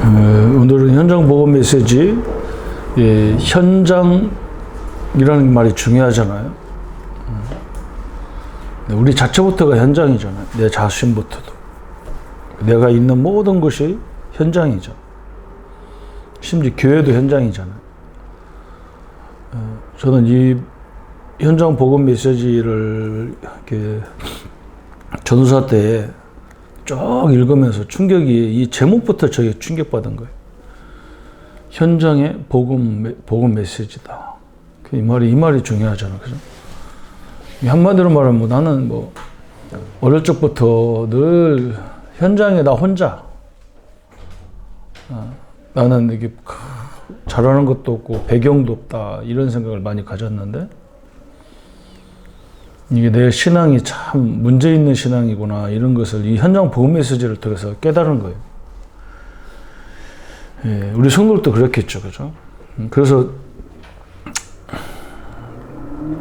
오늘은 현장 보고 메시지, 현장이라는 말이 중요하잖아요. 우리 자체부터가 현장이잖아요. 내 자신부터도. 내가 있는 모든 것이 현장이죠. 심지어 교회도 현장이잖아요. 저는 이 현장 복음 메시지를 이렇게 전도사 때 쭉 읽으면서 충격이, 이 제목부터 저게 충격받은 거예요. 현장의 복음 메시지다. 이 말이 중요하잖아. 그죠? 한마디로 말하면 나는 어릴 적부터 늘 현장에 나 혼자. 나는 이게 잘하는 것도 없고 배경도 없다. 이런 생각을 많이 가졌는데, 이게 내 신앙이 참 문제 있는 신앙이구나, 이런 것을 이 현장 복음 메시지를 통해서 깨달은 거예요. 우리 성도들도 그렇겠죠, 그죠? 그래서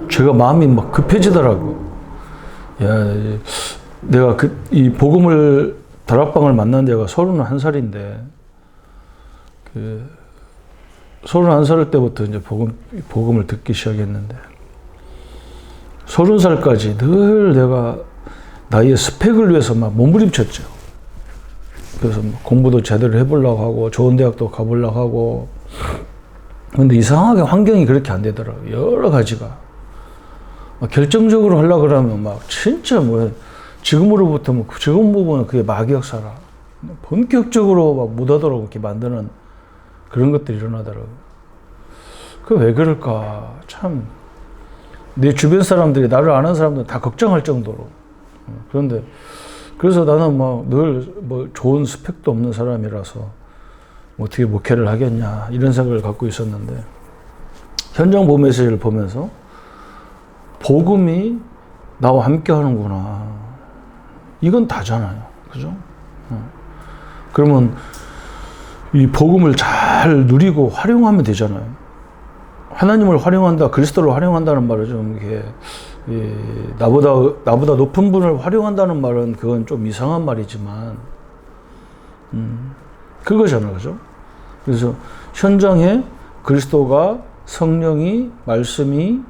제가 마음이 막 급해지더라고. 내가 이 복음을, 다락방을 만난 데가 31살인데, 31살 때부터 이제 복음을 듣기 시작했는데, 30살까지 늘 내가 나의 스펙을 위해서 막 몸부림쳤죠. 그래서 공부도 제대로 해보려고 하고, 좋은 대학도 가보려고 하고. 근데 이상하게 환경이 그렇게 안 되더라고요. 여러 가지가. 결정적으로 하려고 그러면 진짜 지금으로부터 지금 부분은 그게 막역사라. 본격적으로 못하도록 이렇게 만드는 그런 것들이 일어나더라고요. 그게 왜 그럴까? 참. 내 주변 사람들이, 나를 아는 사람들은 다 걱정할 정도로. 그런데, 그래서 나는 늘 좋은 스펙도 없는 사람이라서 어떻게 목회를 하겠냐, 이런 생각을 갖고 있었는데, 현장 복음 메시지를 보면서 복음이 나와 함께 하는구나. 이건 다잖아요. 그죠? 그러면 이 복음을 잘 누리고 활용하면 되잖아요. 하나님을 활용한다, 그리스도를 활용한다는 말은 좀 이렇게, 나보다 높은 분을 활용한다는 말은 그건 좀 이상한 말이지만, 그거잖아요. 그죠? 그래서 현장에 그리스도가, 성령이, 말씀이,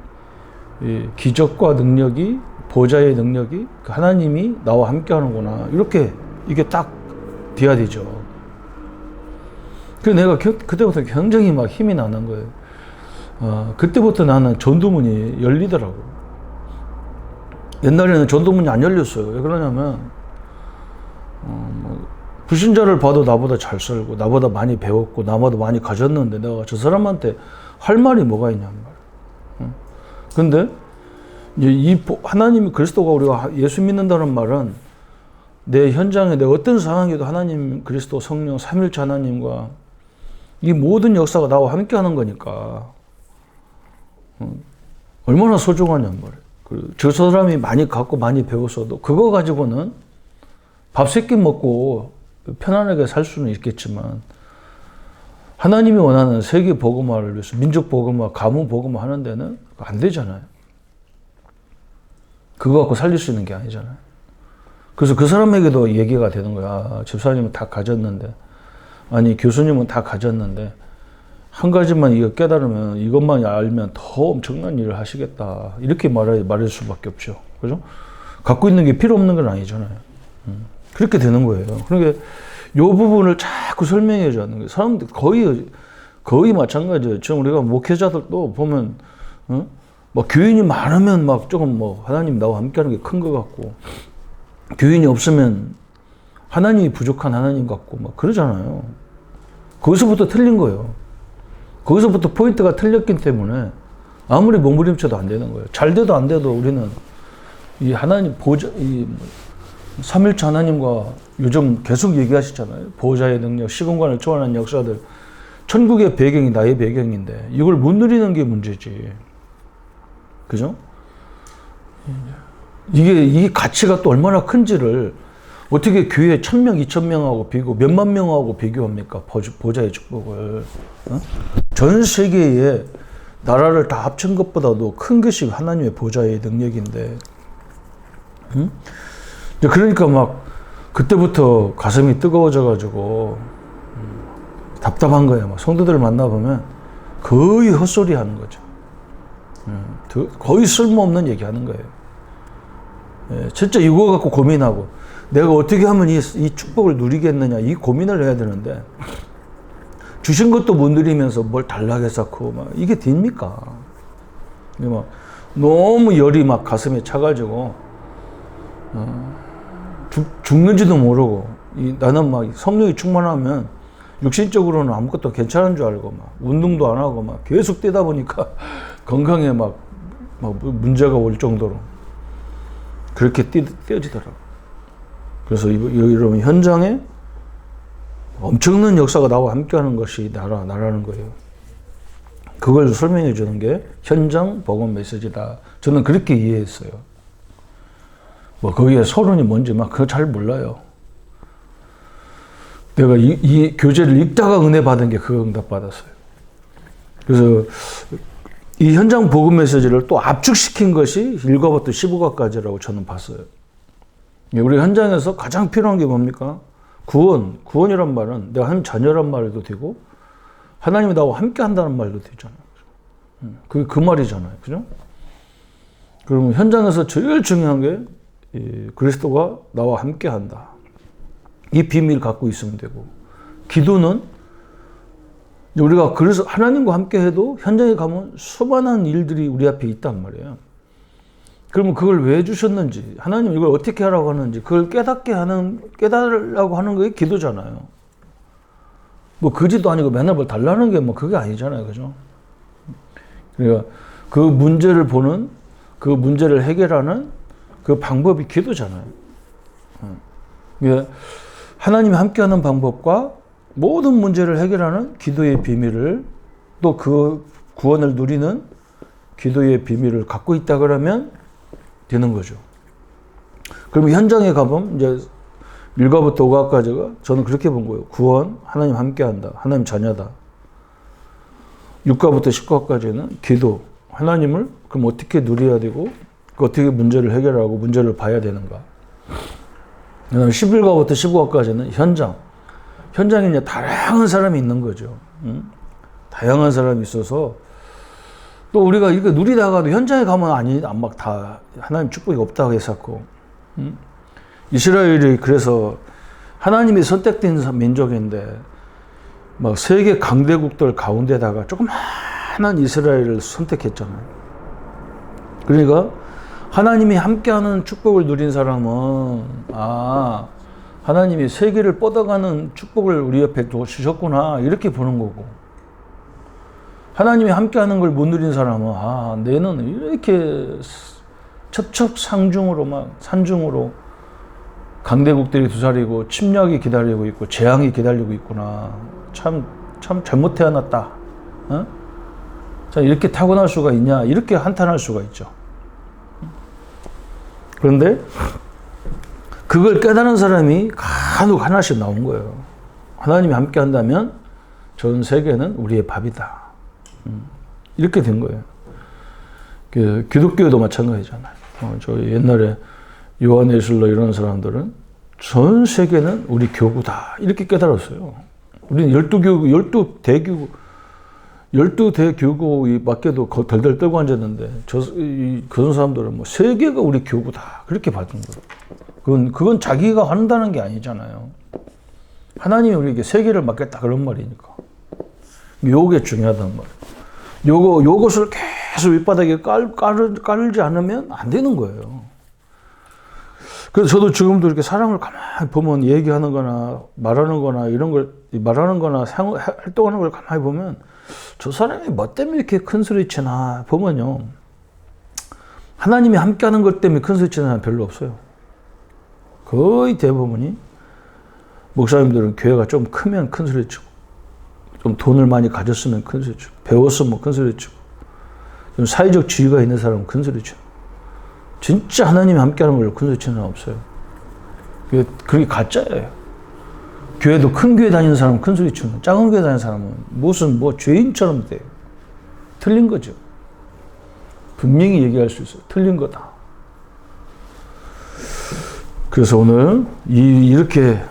기적과 능력이, 보좌의 능력이, 하나님이 나와 함께 하는구나. 이렇게, 이게 딱 돼야 되죠. 그래서 내가 그때부터 굉장히 힘이 나는 거예요. 그때부터 나는 전도문이 열리더라고. 옛날에는 전도문이 안 열렸어요. 왜 그러냐면, 불신자를 봐도 나보다 잘 살고, 나보다 많이 배웠고, 나보다 많이 가졌는데, 내가 저 사람한테 할 말이 뭐가 있냔 말이야. 근데, 하나님, 그리스도가, 우리가 예수 믿는다는 말은, 내 현장에 내가 어떤 상황에도 하나님, 그리스도, 성령, 삼일체 하나님과 이 모든 역사가 나와 함께 하는 거니까, 얼마나 소중하냔 말이에요. 저 사람이 많이 갖고 많이 배웠어도 그거 가지고는 밥 세 끼 먹고 편안하게 살 수는 있겠지만, 하나님이 원하는 세계 복음화를 위해서 민족 복음화, 가문 복음화 하는 데는 안 되잖아요. 그거 갖고 살릴 수 있는 게 아니잖아요. 그래서 그 사람에게도 얘기가 되는 거야. 집사님은 다 가졌는데, 아니 교수님은 다 가졌는데, 한 가지만 이거 깨달으면, 이것만 알면 더 엄청난 일을 하시겠다. 이렇게 말할 수밖에 없죠. 그죠? 갖고 있는 게 필요 없는 건 아니잖아요. 그렇게 되는 거예요. 그러니까 이 부분을 자꾸 설명해 줘야 하는 거예요. 사람들 거의 마찬가지예요. 지금 우리가 목회자들도 보면, 교인이 많으면 조금 하나님 나와 함께 하는 게 큰 것 같고, 교인이 없으면 하나님이 부족한 하나님 같고, 그러잖아요. 거기서부터 틀린 거예요. 거기서부터 포인트가 틀렸기 때문에 아무리 몸부림쳐도 안 되는 거예요. 잘 돼도 안 돼도 우리는 이 하나님 삼일체 하나님과 요즘 계속 얘기하시잖아요. 보호자의 능력, 시공간을 초월하는 역사들. 천국의 배경이 나의 배경인데 이걸 못 누리는 게 문제지. 그죠? 이게 가치가 또 얼마나 큰지를 어떻게 교회 1000명, 2000명하고 비교, 몇만 명하고 비교합니까? 보좌의 축복을. 전 세계에 나라를 다 합친 것보다도 큰 것이 하나님의 보좌의 능력인데. 그러니까 그때부터 가슴이 뜨거워져가지고 답답한 거예요. 막 성도들을 만나보면 거의 헛소리 하는 거죠. 거의 쓸모없는 얘기 하는 거예요. 진짜 이거 갖고 고민하고 내가 어떻게 하면 이 축복을 누리겠느냐 이 고민을 해야 되는데 주신 것도 못 누리면서 뭘 달라게 쌓고 막 이게 됩니까? 막 너무 열이 막 가슴에 차가지고 죽는지도 모르고 나는 막 성령이 충만하면 육신적으로는 아무것도 괜찮은 줄 알고 막 운동도 안 하고 막 계속 뛰다 보니까 건강에 막 문제가 올 정도로 그렇게 뛰어지더라고. 그래서 여러분 현장에 엄청난 역사가 나와 함께하는 것이 나라는 거예요. 그걸 설명해 주는 게 현장 복음 메시지다. 저는 그렇게 이해했어요. 뭐 거기에 서론이 뭔지 막 그거 잘 몰라요. 내가 이 교재를 읽다가 은혜 받은 게 그 응답 받았어요. 그래서 이 현장 복음 메시지를 또 압축시킨 것이 1과부터 15과까지라고 저는 봤어요. 우리 현장에서 가장 필요한 게 뭡니까? 구원이란 말은 내가 하나님 자녀란 말도 되고 하나님이 나와 함께 한다는 말도 되잖아요. 그게 그 말이잖아요. 그죠? 그러면 현장에서 제일 중요한 게 그리스도가 나와 함께 한다. 이 비밀을 갖고 있으면 되고, 기도는 우리가 그래서 하나님과 함께 해도 현장에 가면 수많은 일들이 우리 앞에 있단 말이에요. 그러면 그걸 왜 주셨는지, 하나님 이걸 어떻게 하라고 하는지, 그걸 깨달으라고 하는 게 기도잖아요. 뭐 그지도 아니고 맨날 뭘 달라는 게 뭐 그게 아니잖아요. 그죠? 그러니까 그 문제를 보는, 그 문제를 해결하는 그 방법이 기도잖아요. 그러니까 하나님이 함께하는 방법과 모든 문제를 해결하는 기도의 비밀을 또 그 구원을 누리는 기도의 비밀을 갖고 있다 그러면 되는 거죠. 그러면 현장에 가보면 이제 1과부터 5과까지가 저는 그렇게 본 거예요. 구원, 하나님 함께한다. 하나님 자녀다. 6과부터 10과까지는 기도, 하나님을 그럼 어떻게 누려야 되고 어떻게 문제를 해결하고 문제를 봐야 되는가. 11과부터 15과까지는 현장에 이제 다양한 사람이 있는 거죠. 다양한 사람이 있어서 또 우리가 이거 누리다가도 현장에 가면 막 다 하나님 축복이 없다고 했었고, 이스라엘이 그래서 하나님이 선택된 민족인데 막 세계 강대국들 가운데다가 조그마한 이스라엘을 선택했잖아요. 그러니까 하나님이 함께하는 축복을 누린 사람은 하나님이 세계를 뻗어가는 축복을 우리 옆에 주셨구나 이렇게 보는 거고, 하나님이 함께하는 걸 못 누린 사람은 내는 이렇게 첩첩상중으로 막 산중으로 강대국들이 두사리고 침략이 기다리고 있고 재앙이 기다리고 있구나. 참 잘못 태어났다. 자, 이렇게 타고날 수가 있냐? 이렇게 한탄할 수가 있죠. 그런데 그걸 깨달은 사람이 간혹 하나씩 나온 거예요. 하나님이 함께 한다면 전 세계는 우리의 밥이다. 이렇게 된 거예요. 기독교도 마찬가지잖아요. 저 옛날에 요한 에슬러 이런 사람들은 전 세계는 우리 교구다. 이렇게 깨달았어요. 우리는 12대 교구 밖에도 덜덜 떨고 앉았는데 그런 사람들은 뭐 세계가 우리 교구다. 그렇게 받은 거예요. 그건 자기가 한다는 게 아니잖아요. 하나님이 우리에게 세계를 맡겼다 그런 말이니까. 요게 중요하단 말이에요. 요것을 계속 윗바닥에 깔지 않으면 안 되는 거예요. 그래서 저도 지금도 이렇게 사람을 가만히 보면 얘기하는 거나 말하는 거나 이런 걸 말하는 거나 활동하는 걸 가만히 보면 저 사람이 뭐 때문에 이렇게 큰 소리 치나 보면요. 하나님이 함께 하는 것 때문에 큰 소리 치는 사람 별로 없어요. 거의 대부분이 목사님들은 교회가 좀 크면 큰 소리 치고, 좀 돈을 많이 가졌으면 큰 소리 치고, 배웠으면 큰 소리 치고, 좀 사회적 지위가 있는 사람은 큰 소리 치고, 진짜 하나님이 함께하는 걸로 큰 소리 치는 사람 없어요. 그게 가짜예요. 교회도 큰 교회 다니는 사람은 큰 소리 치고, 작은 교회 다니는 사람은 무슨 죄인처럼 돼요. 틀린 거죠. 분명히 얘기할 수 있어요. 틀린 거다. 그래서 오늘 이렇게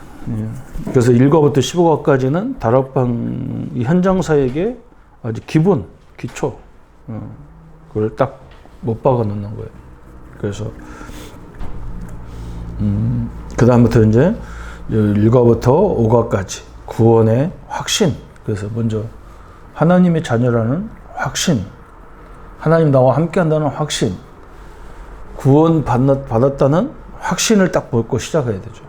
그래서 1과부터 15과까지는 다락방 현장사에게 아주 기본, 기초, 그걸 딱 못 박아 놓는 거예요. 그래서, 그 다음부터 이제 1과부터 5과까지 구원의 확신. 그래서 먼저 하나님의 자녀라는 확신, 하나님 나와 함께 한다는 확신, 구원 받았다는 확신을 딱 먹고 시작해야 되죠.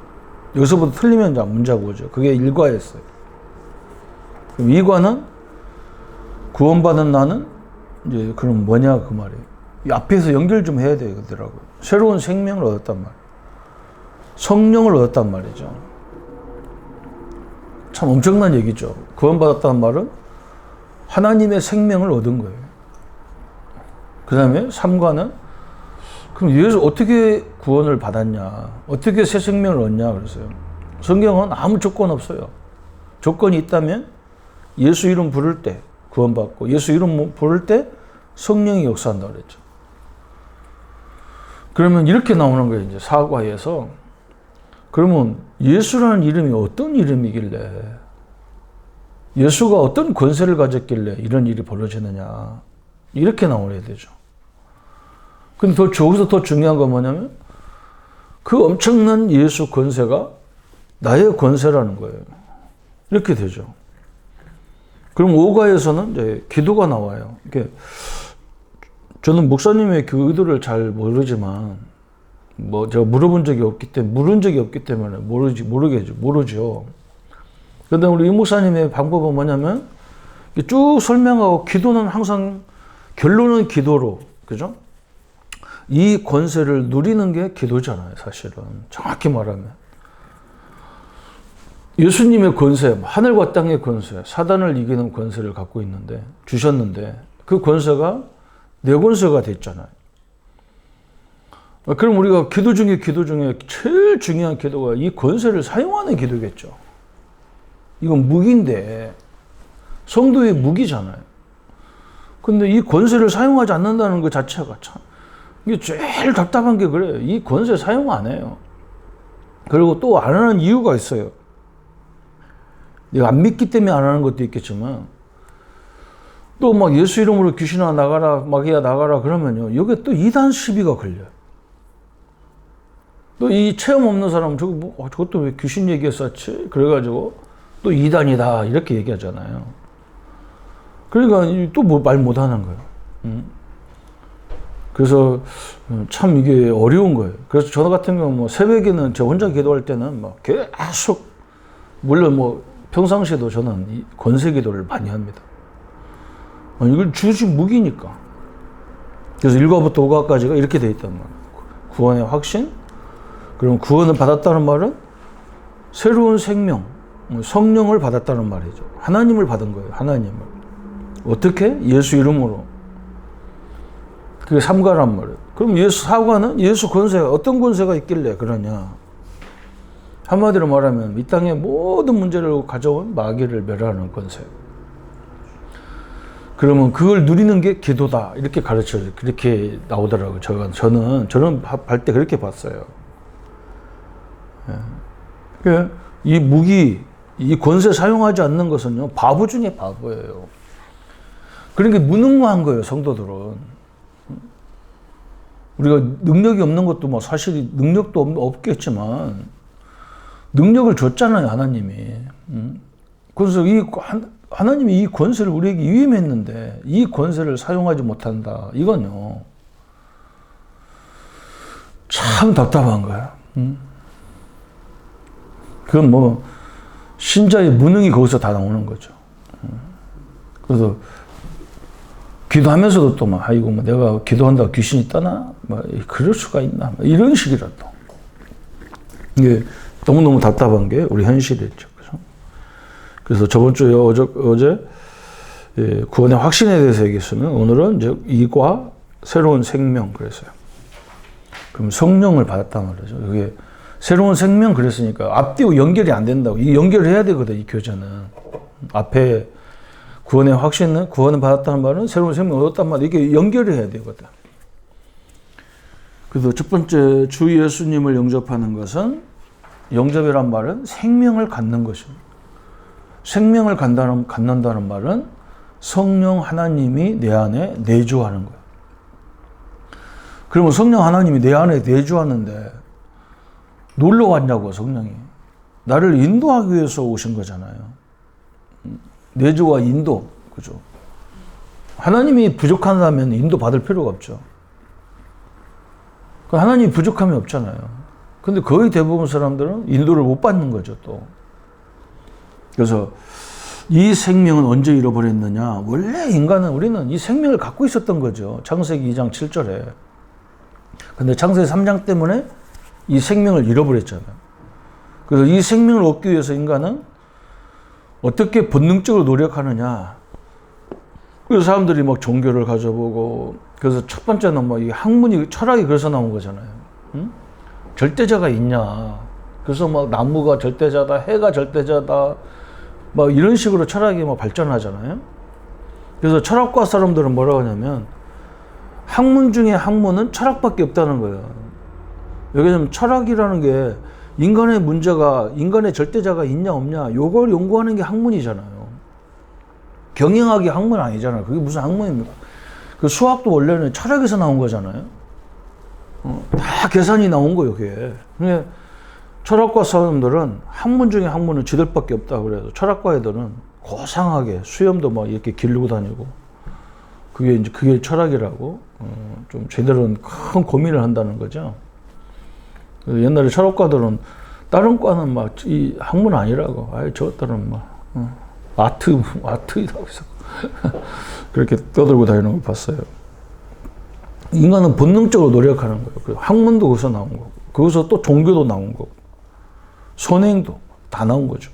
여기서부터 틀리면 문제가 오죠. 그게 1과였어요. 그럼 2과는 구원받은 나는 이제 그럼 뭐냐 그 말이에요. 이 앞에서 연결 좀 해야 되더라고요. 새로운 생명을 얻었단 말이에요. 성령을 얻었단 말이죠. 참 엄청난 얘기죠. 구원받았다는 말은 하나님의 생명을 얻은 거예요. 그 다음에 3과는 그럼 예수 어떻게 구원을 받았냐? 어떻게 새 생명을 얻냐? 그랬어요. 성경은 아무 조건 없어요. 조건이 있다면 예수 이름 부를 때 구원받고 예수 이름 부를 때 성령이 역사한다 그랬죠. 그러면 이렇게 나오는 거예요. 이제 4과에서 그러면 예수라는 이름이 어떤 이름이길래 예수가 어떤 권세를 가졌길래 이런 일이 벌어지느냐 이렇게 나와야 되죠. 근데 저기서 더 중요한 건 뭐냐면 그 엄청난 예수 권세가 나의 권세라는 거예요. 이렇게 되죠. 그럼 5과에서는 이제 기도가 나와요. 이게 저는 목사님의 그 의도를 잘 모르지만 뭐 제가 물은 적이 없기 때문에 모르죠. 그런데 우리 이 목사님의 방법은 뭐냐면 쭉 설명하고 기도는 항상 결론은 기도로, 그죠? 이 권세를 누리는 게 기도잖아요, 사실은. 정확히 말하면. 예수님의 권세, 하늘과 땅의 권세, 사단을 이기는 권세를 갖고 주셨는데, 그 권세가 내 권세가 됐잖아요. 그럼 우리가 기도 중에 제일 중요한 기도가 이 권세를 사용하는 기도겠죠. 이건 무기인데, 성도의 무기잖아요. 근데 이 권세를 사용하지 않는다는 것 자체가 참, 이게 제일 답답한 게 그래요. 이 권세 사용 안 해요. 그리고 또 안 하는 이유가 있어요. 내가 안 믿기 때문에 안 하는 것도 있겠지만, 또 막 예수 이름으로 귀신아 나가라, 마귀야 나가라 그러면요. 여기에 또 이단 시비가 걸려요. 또 이 체험 없는 사람은 저것도 왜 귀신 얘기했었지? 그래가지고 또 이단이다. 이렇게 얘기하잖아요. 그러니까 또 말 못하는 거예요. 그래서 참 이게 어려운 거예요. 그래서 저 같은 경우 뭐 새벽에는 저 혼자 기도할 때는 막 계속, 물론 뭐 평상시에도 저는 이 권세 기도를 많이 합니다. 이걸 주신 무기니까. 그래서 1과부터 5과까지가 이렇게 돼 있단 말이에요. 구원의 확신. 그럼 구원을 받았다는 말은 새로운 생명, 성령을 받았다는 말이죠. 하나님을 받은 거예요. 하나님을. 어떻게? 예수 이름으로. 그게 3과란 말이에요. 그럼 4과는 예수 권세가 어떤 권세가 있길래 그러냐. 한마디로 말하면 이 땅의 모든 문제를 가져온 마귀를 멸하는 권세. 그러면 그걸 누리는 게 기도다. 이렇게 가르쳐요. 그렇게 나오더라고요. 저는 할 때 그렇게 봤어요. 이 무기, 이 권세 사용하지 않는 것은요, 바보 중에 바보예요. 그러니까 무능한 거예요, 성도들은. 우리가 능력이 없는 것도 뭐 사실 능력도 없겠지만, 능력을 줬잖아요, 하나님이. 그래서 하나님이 이 권세를 우리에게 위임했는데 이 권세를 사용하지 못한다. 이건요, 참 답답한 거야. 그건 뭐 신자의 무능이 거기서 다 나오는 거죠. 그래서 기도하면서도 또 막 아이고 뭐 내가 기도한다고 귀신이 떠나? 뭐 그럴 수가 있나? 뭐 이런 식이라도. 이게 너무너무 답답한 게 우리 현실이죠. 그래서 저번 주에 어제 구원의 확신에 대해서 얘기했으면 오늘은 이제 2과 새로운 생명 그랬어요. 그럼 성령을 받았단 말이죠. 이게 새로운 생명 그랬으니까 앞뒤로 연결이 안 된다고. 이 연결을 해야 되거든, 이 교제는. 앞에 구원의 확신은, 구원을 받았다는 말은 새로운 생명을 얻었단 말이야. 이게 연결을 해야 되거든. 그래서 첫 번째 주 예수님을 영접하는 것은 영접이란 말은 생명을 갖는 것입니다. 생명을 갖는다는 말은 성령 하나님이 내 안에 내주하는 거예요. 그러면 성령 하나님이 내 안에 내주하는데 놀러 왔냐고, 성령이. 나를 인도하기 위해서 오신 거잖아요. 내주와 인도, 그죠? 하나님이 부족하다면 인도 받을 필요가 없죠. 하나님이 부족함이 없잖아요. 근데 거의 대부분 사람들은 인도를 못 받는 거죠, 또. 그래서 이 생명은 언제 잃어버렸느냐? 원래 우리는 이 생명을 갖고 있었던 거죠. 창세기 2장 7절에. 근데 창세기 3장 때문에 이 생명을 잃어버렸잖아요. 그래서 이 생명을 얻기 위해서 인간은 어떻게 본능적으로 노력하느냐. 그래서 사람들이 막 종교를 가져보고, 그래서 첫 번째는 뭐 이 학문이, 철학이 그래서 나온 거잖아요. 응? 절대자가 있냐. 그래서 막 나무가 절대자다, 해가 절대자다, 막 이런 식으로 철학이 막 발전하잖아요. 그래서 철학과 사람들은 뭐라고 하냐면, 학문 중에 학문은 철학밖에 없다는 거예요. 왜냐면 철학이라는 게 인간의 문제가, 인간의 절대자가 있냐 없냐, 요걸 연구하는 게 학문이잖아요. 경영학이 학문 아니잖아요. 그게 무슨 학문입니까? 그 수학도 원래는 철학에서 나온 거잖아요. 다 계산이 나온 거예요, 그게. 근데 철학과 사람들은 학문 중에 학문은 지들밖에 없다 그래서 철학과 애들은 고상하게 수염도 막 이렇게 기르고 다니고, 그게 철학이라고 좀 제대로 큰 고민을 한다는 거죠. 옛날에 철학과들은 다른 과는 막 이 학문 아니라고, 저것들은 막 아트이라고 해서 그렇게 떠들고 다니는 걸 봤어요. 인간은 본능적으로 노력하는 거예요. 그리고 학문도 거기서 나온 거고, 거기서 또 종교도 나온 거고, 선행도 다 나온 거죠.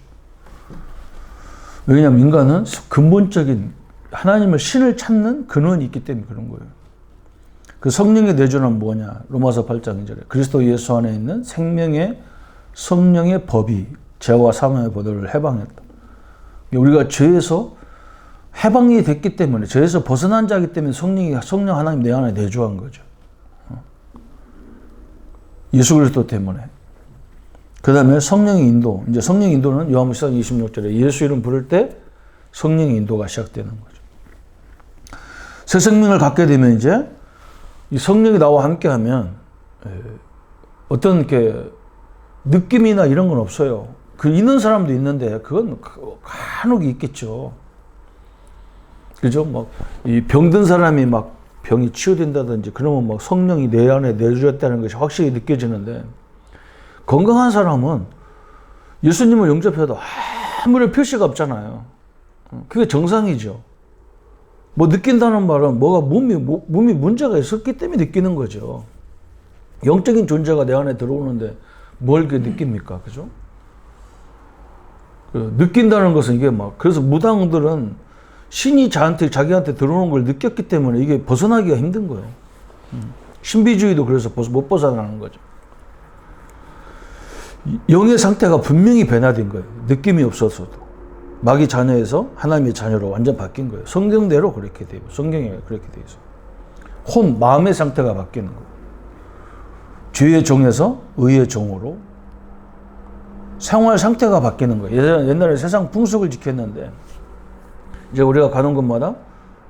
왜냐하면 인간은 근본적인 하나님을, 신을 찾는 근원이 있기 때문에 그런 거예요. 그 성령의 내주는 뭐냐? 로마서 8장 2절에 그리스도 예수 안에 있는 생명의 성령의 법이 죄와 사망의 보도를 해방했다. 우리가 죄에서 해방이 됐기 때문에, 죄에서 벗어난 자이기 때문에 성령 하나님 내 안에 내주한 거죠. 예수 그리스도 때문에. 그 다음에 성령의 인도. 이제 성령의 인도는 요한복음 26절에 예수 이름 부를 때 성령의 인도가 시작되는 거죠. 새 생명을 갖게 되면 이제 이 성령이 나와 함께 하면 어떤 이렇게 느낌이나 이런 건 없어요. 있는 사람도 있는데 그건 간혹 있겠죠. 그죠? 막 이 병든 사람이 막 병이 치유된다든지 그러면 막 성령이 내 안에 내주었다는 것이 확실히 느껴지는데, 건강한 사람은 예수님을 영접해도 아무런 표시가 없잖아요. 그게 정상이죠. 뭐 느낀다는 말은 뭐가 몸이 문제가 있었기 때문에 느끼는 거죠. 영적인 존재가 내 안에 들어오는데 뭘 그렇게 느낍니까? 그죠? 느낀다는 것은 이게 그래서 무당들은 신이 자기한테 들어오는 걸 느꼈기 때문에 이게 벗어나기가 힘든 거예요. 신비주의도 그래서 못 벗어나는 거죠. 영의 상태가 분명히 변화된 거예요. 느낌이 없어서도. 마귀 자녀에서 하나님의 자녀로 완전 바뀐 거예요. 성경대로 그렇게 돼요. 성경에 그렇게 돼 있어요. 마음의 상태가 바뀌는 거예요. 죄의 종에서 의의 종으로 생활 상태가 바뀌는 거예요. 옛날에 세상 풍속을 지켰는데, 이제 우리가 가는 곳마다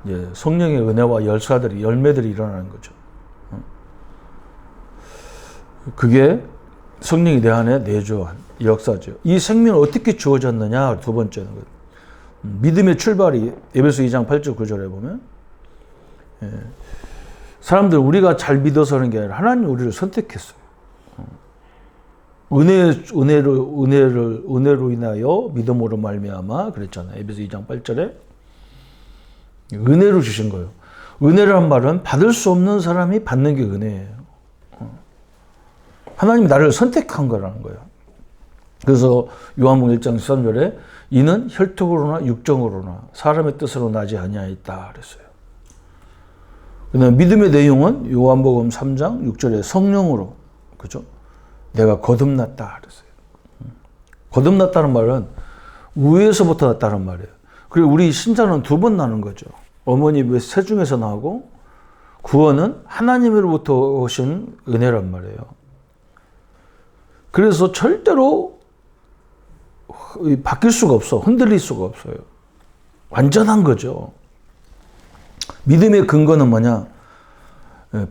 이제 성령의 은혜와 열매들이 일어나는 거죠. 그게 성령이 내 안에 내주한 역사죠. 이 생명은 어떻게 주어졌느냐? 두 번째는 믿음의 출발이 에베소 2장 8절 9절에 보면, 사람들 우리가 잘 믿어서 하는 게 아니라 하나님 우리를 선택했어요. 은혜로 인하여 믿음으로 말미암아 그랬잖아요. 에베소 2장 8절에 은혜로 주신 거예요. 은혜란 말은 받을 수 없는 사람이 받는 게 은혜예요. 하나님이 나를 선택한 거라는 거예요. 그래서 요한복음 1장 13절에 이는 혈통으로나 육정으로나 사람의 뜻으로 나지 아니하였다 그랬어요. 그다음 믿음의 내용은 요한복음 3장 6절에 성령으로, 그죠? 내가 거듭났다 그랬어요. 거듭났다는 말은 위에서부터 났다는 말이에요. 그리고 우리 신자는 두 번 나는 거죠. 어머니 세 중에서 나고, 구원은 하나님으로부터 오신 은혜란 말이에요. 그래서 절대로 바뀔 수가 없어. 흔들릴 수가 없어요. 완전한 거죠. 믿음의 근거는 뭐냐?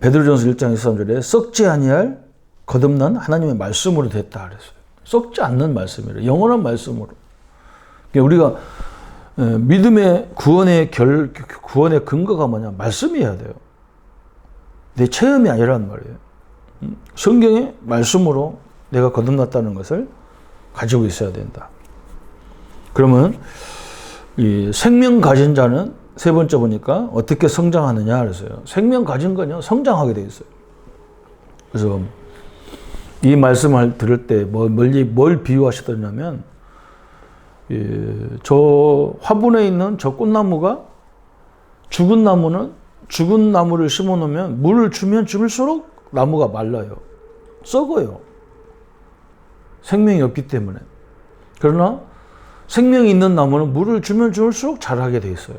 베드로전서 1장 23절에 썩지 아니할 거듭난 하나님의 말씀으로 됐다 그랬어요. 썩지 않는 말씀이래. 영원한 말씀으로. 우리가 믿음의 구원의 근거가 뭐냐? 말씀이어야 돼요. 내 체험이 아니란 말이에요. 성경의 말씀으로 내가 거듭났다는 것을 가지고 있어야 된다. 그러면 이 생명 가진 자는 세 번째 보니까 어떻게 성장하느냐 그랬어요. 생명 가진 건요, 성장하게 돼 있어요. 그래서 이 말씀을 들을 때 뭘 비유하시더냐면, 저 화분에 있는 저 꽃나무가 죽은 나무를 심어 놓으면 물을 주면 줄수록 나무가 말라요. 썩어요. 생명이 없기 때문에. 그러나 생명이 있는 나무는 물을 주면 줄수록 자라게 돼 있어요.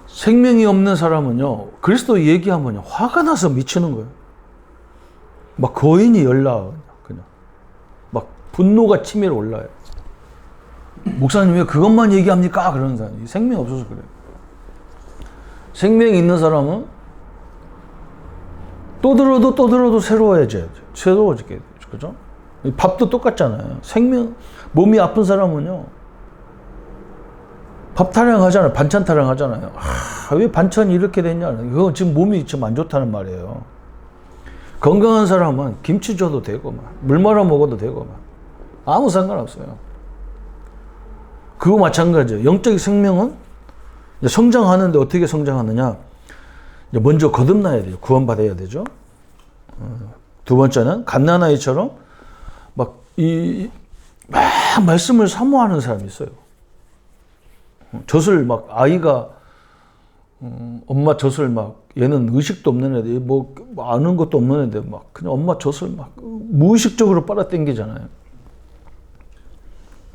생명이 없는 사람은요, 그리스도 얘기하면 화가 나서 미치는 거예요. 막 거인이 열나, 그냥. 막 분노가 치밀어 올라요. 목사님 왜 그것만 얘기합니까? 그러는 사람이 생명이 없어서 그래요. 생명이 있는 사람은 또 들어도 새로워지게 되죠. 그죠? 밥도 똑같잖아요. 몸이 아픈 사람은요, 밥 타령하잖아요. 반찬 타령하잖아요. 왜 반찬이 이렇게 됐냐? 그거 지금 몸이 좀 안 좋다는 말이에요. 건강한 사람은 김치 줘도 되고, 물 말아 먹어도 되고, 아무 상관없어요. 그거 마찬가지예요. 영적 생명은 성장하는데 어떻게 성장하느냐? 먼저 거듭나야 돼요. 구원받아야 되죠. 두 번째는 갓난아이처럼 막 말씀을 사모하는 사람이 있어요. 젖을 막 아이가 엄마 젖을 막 얘는 의식도 없는 애들 뭐 아는 것도 없는 애들 막 그냥 엄마 젖을 막 무의식적으로 빨아당기잖아요.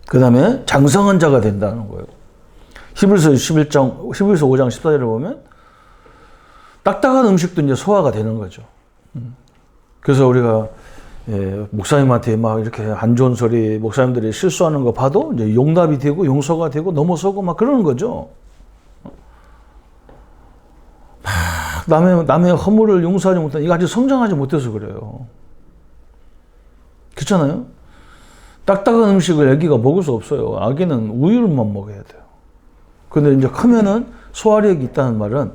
그 다음에 장성한 자가 된다는 거예요. 히브리서 5장 14절을 보면 딱딱한 음식도 이제 소화가 되는 거죠. 그래서 우리가 목사님한테 막 이렇게 안 좋은 소리, 목사님들이 실수하는 거 봐도 이제 용납이 되고 용서가 되고 넘어서고 막 그러는 거죠. 막 남의 허물을 용서하지 못한, 이거 아직 성장하지 못해서 그래요. 그렇잖아요? 딱딱한 음식을 아기가 먹을 수 없어요. 아기는 우유만 먹어야 돼요. 근데 이제 크면은 소화력이 있다는 말은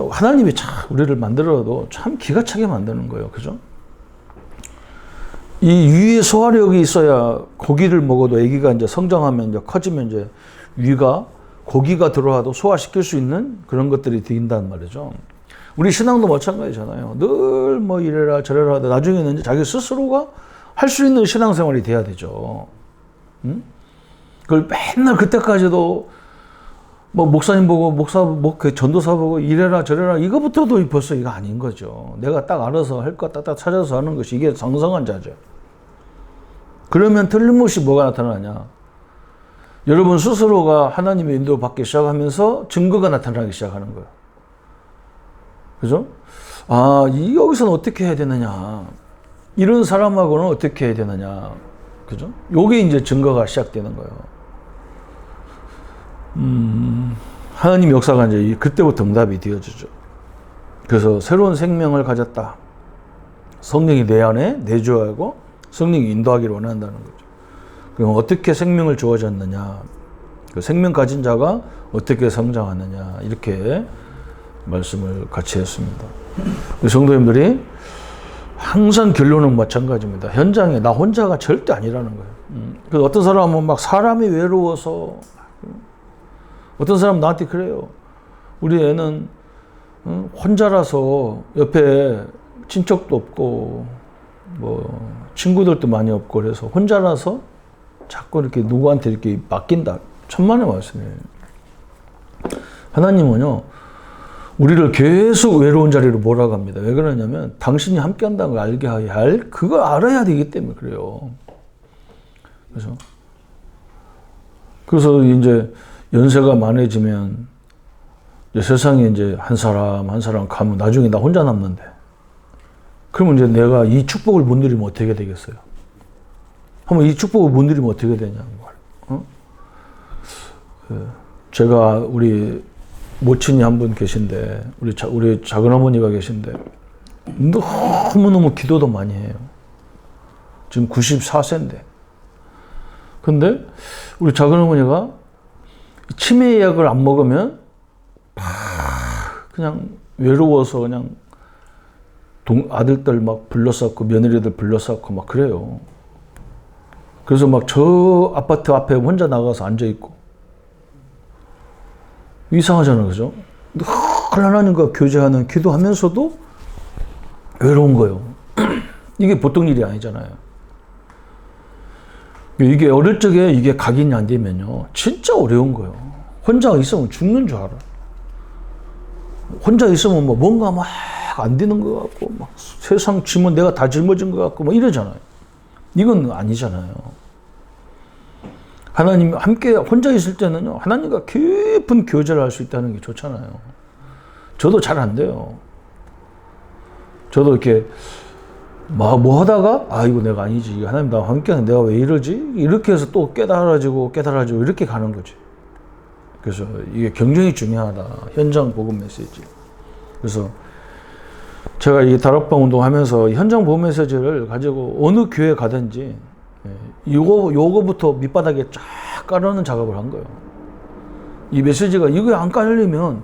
하나님이 참 우리를 만들어도 참 기가 차게 만드는 거예요. 그죠? 이 위에 소화력이 있어야 고기를 먹어도 아기가 이제 성장하면 이제 커지면 이제 위가 고기가 들어와도 소화시킬 수 있는 그런 것들이 된다는 말이죠. 우리 신앙도 마찬가지잖아요. 늘 뭐 이래라 저래라 하다 나중에는 이제 자기 스스로가 할 수 있는 신앙생활이 돼야 되죠. 그걸 맨날 그때까지도 뭐 목사님 보고 그 전도사 보고 이래라 저래라 이거부터도 벌써 이거 아닌 거죠. 내가 딱 알아서 할 거 딱딱 찾아서 하는 것이 이게 성성한 자죠. 그러면 틀림없이 뭐가 나타나냐? 여러분 스스로가 하나님의 인도를 받기 시작하면서 증거가 나타나기 시작하는 거예요. 그죠? 여기서는 어떻게 해야 되느냐? 이런 사람하고는 어떻게 해야 되느냐? 그죠? 요게 이제 증거가 시작되는 거예요. 하나님 역사가 이제 그때부터 응답이 되어지죠. 그래서 새로운 생명을 가졌다. 성령이 내 안에 내주하고 성령이 인도하기를 원한다는 거죠. 그럼 어떻게 생명을 주어졌느냐? 그 생명 가진 자가 어떻게 성장하느냐? 이렇게 말씀을 같이 했습니다. 성도님들이 항상 결론은 마찬가지입니다. 현장에 나 혼자가 절대 아니라는 거예요. 그래서 어떤 사람은 막 사람이 외로워서, 어떤 사람 나한테 그래요. 우리 애는 혼자라서 옆에 친척도 없고 뭐 친구들도 많이 없고 그래서 혼자라서 자꾸 이렇게 누구한테 이렇게 맡긴다. 천만의 말씀이에요. 하나님은요, 우리를 계속 외로운 자리로 몰아갑니다. 왜 그러냐면 당신이 함께 한다는 걸 알게 해야 할, 그걸 알아야 되기 때문에 그래요. 그래서 이제 연세가 많아지면 이제 세상에 이제 한 사람 가면 나중에 나 혼자 남는데. 그러면 이제 내가 이 축복을 못 누리면 어떻게 되겠어요? 한번 이 축복을 못 누리면 어떻게 되냐는 거예요. 제가 우리 모친이 한 분 계신데, 우리 작은 어머니가 계신데, 너무너무 기도도 많이 해요. 지금 94세인데. 근데 우리 작은 어머니가 치매 약을 안 먹으면 그냥 외로워서 그냥 아들들 막 불러쌌고 며느리들 불러쌌고 막 그래요. 그래서 막 저 아파트 앞에 혼자 나가서 앉아있고. 이상하잖아요. 그죠? 하나님과 교제하는 기도하면서도 외로운 거예요. 이게 보통 일이 아니잖아요. 이게 어릴 적에 이게 각인이 안 되면요. 진짜 어려운 거예요. 혼자 있으면 죽는 줄 알아. 혼자 있으면 뭐 뭔가 막 안 되는 것 같고, 막 세상 짐은 내가 다 짊어진 것 같고, 막 이러잖아요. 이건 아니잖아요. 하나님 함께 혼자 있을 때는요, 하나님과 깊은 교제를 할 수 있다는 게 좋잖아요. 저도 잘 안 돼요. 저도 이렇게 막 뭐 하다가 이거 내가 아니지. 하나님 나와 함께하는 내가 왜 이러지? 이렇게 해서 또 깨달아지고 이렇게 가는 거지. 그래서 이게 굉장히 중요하다. 현장 복음 메시지. 그래서 제가 이 다락방 운동하면서 현장 복음 메시지를 가지고 어느 교회 가든지 요거부터 밑바닥에 쫙 깔아놓는 작업을 한 거예요. 이 메시지가 이거 안 깔리면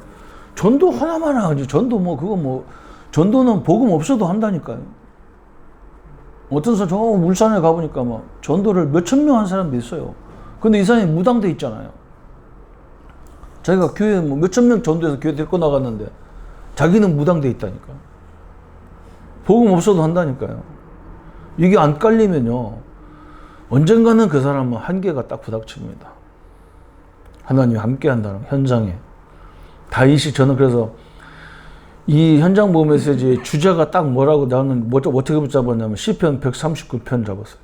전도 하나만 하지. 전도는 복음 없어도 한다니까요. 어떤 사람, 저 울산에 가보니까 막 전도를 몇천 명 한 사람도 있어요. 근데 이 사람이 무당돼 있잖아요. 자기가 교회 몇천 명 전도해서 교회 데리고 나갔는데 자기는 무당돼 있다니까. 복음 없어도 한다니까요. 이게 안 깔리면요. 언젠가는 그 사람은 한계가 딱 부닥칩니다. 하나님이 함께 한다는 현장에. 다윗이 저는 그래서 이 현장 복음 메시지의 주제가 딱 뭐라고 나는 어떻게 붙잡았냐면 시편 139편 잡았어요.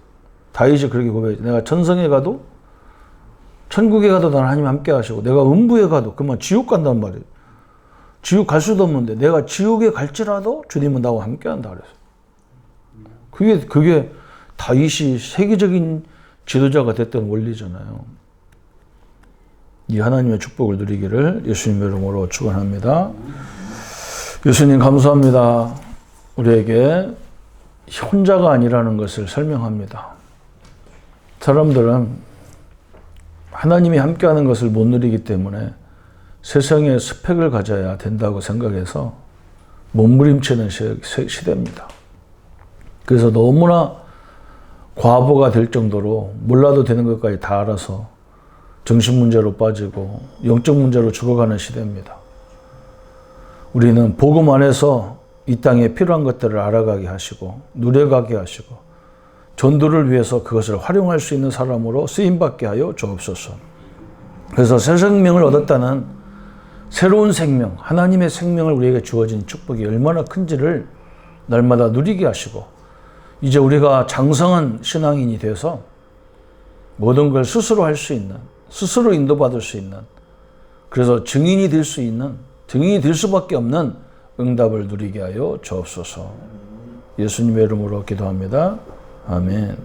다윗이 그렇게 고백했죠. 내가 천성에 가도 천국에 가도 나는 하나님 함께 하시고 내가 음부에 가도 그만 지옥 간단 말이에요. 지옥 갈 수도 없는데 내가 지옥에 갈지라도 주님은 나와 함께 한다 그랬어요. 그게 다윗이 세계적인 지도자가 됐던 원리잖아요. 이 하나님의 축복을 누리기를 예수님의 이름으로 축원합니다. 예수님 감사합니다. 우리에게 혼자가 아니라는 것을 설명합니다. 사람들은 하나님이 함께하는 것을 못 누리기 때문에 세상에 스펙을 가져야 된다고 생각해서 몸부림치는 시대입니다. 그래서 너무나 과부가 될 정도로 몰라도 되는 것까지 다 알아서 정신문제로 빠지고 영적 문제로 죽어가는 시대입니다. 우리는 복음 안에서 이 땅에 필요한 것들을 알아가게 하시고 누려가게 하시고 전도를 위해서 그것을 활용할 수 있는 사람으로 쓰임받게 하여 주옵소서. 그래서 새 생명을 얻었다는 새로운 생명, 하나님의 생명을 우리에게 주어진 축복이 얼마나 큰지를 날마다 누리게 하시고 이제 우리가 장성한 신앙인이 되어서 모든 걸 스스로 할 수 있는, 스스로 인도받을 수 있는, 그래서 증인이 될 수 있는, 증인이 될 수밖에 없는 응답을 누리게 하여 주옵소서. 예수님의 이름으로 기도합니다. 아멘.